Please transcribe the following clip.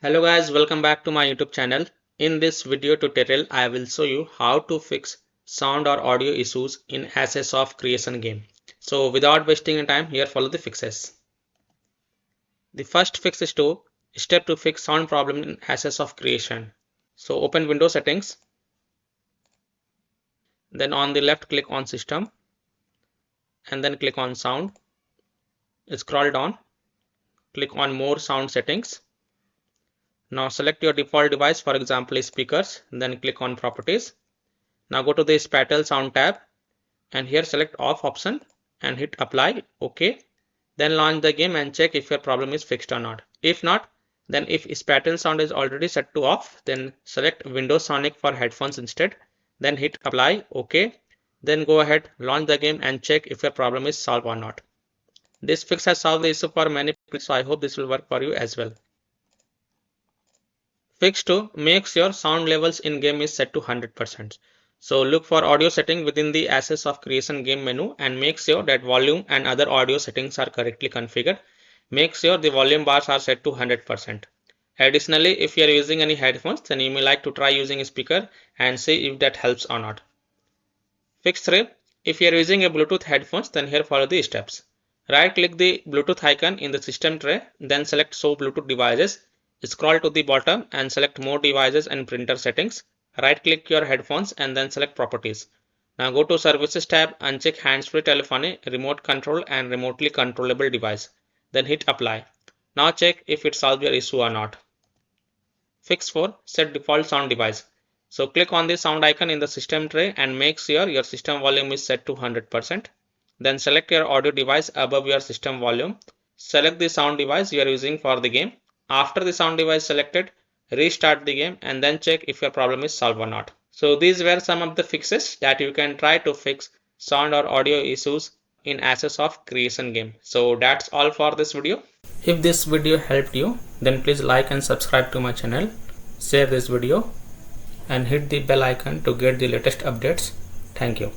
Hello guys, welcome back to my YouTube channel. In this video tutorial, I will show you how to fix sound or audio issues in Assets of Creation game. So without wasting your time, here follow the fixes. The first fix is to step to fix sound problem in Assets of Creation. So open Windows settings. Then on the left click on System and then click on Sound. Scroll down, click on More Sound Settings. Now select your default device, for example speakers, then click on Properties. Now go to the Spatial Sound tab and here select Off option and hit Apply, OK. Then launch the game and check if your problem is fixed or not. If not, then if Spatial Sound is already set to off, then select Windows Sonic for headphones instead. Then hit Apply, OK. Then go ahead, launch the game and check if your problem is solved or not. This fix has solved the issue for many people, so I hope this will work for you as well. Fix 2 makes your sound levels in game is set to 100%. So look for audio setting within the Assets of Creation game menu and make sure that volume and other audio settings are correctly configured. Make sure the volume bars are set to 100%. Additionally, if you are using any headphones, then you may like to try using a speaker and see if that helps or not. Fix 3. If you are using a Bluetooth headphones, then here follow the steps. Right click the Bluetooth icon in the system tray, then select Show Bluetooth Devices. Scroll to the bottom and select More Devices and Printer Settings. Right click your headphones and then select Properties. Now go to Services tab, uncheck Hands-Free Telephony, Remote Control and Remotely Controllable Device. Then hit Apply. Now check if it solves your issue or not. Fix 4. Set Default Sound Device. So click on the sound icon in the system tray and make sure your system volume is set to 100%. Then select your audio device above your system volume. Select the sound device you are using for the game. After the sound device selected, restart the game and then check if your problem is solved or not. So these were some of the fixes that you can try to fix sound or audio issues in Assets of Creation game. So that's all for this video. If this video helped you, then please like and subscribe to my channel, share this video and hit the bell icon to get the latest updates. Thank you.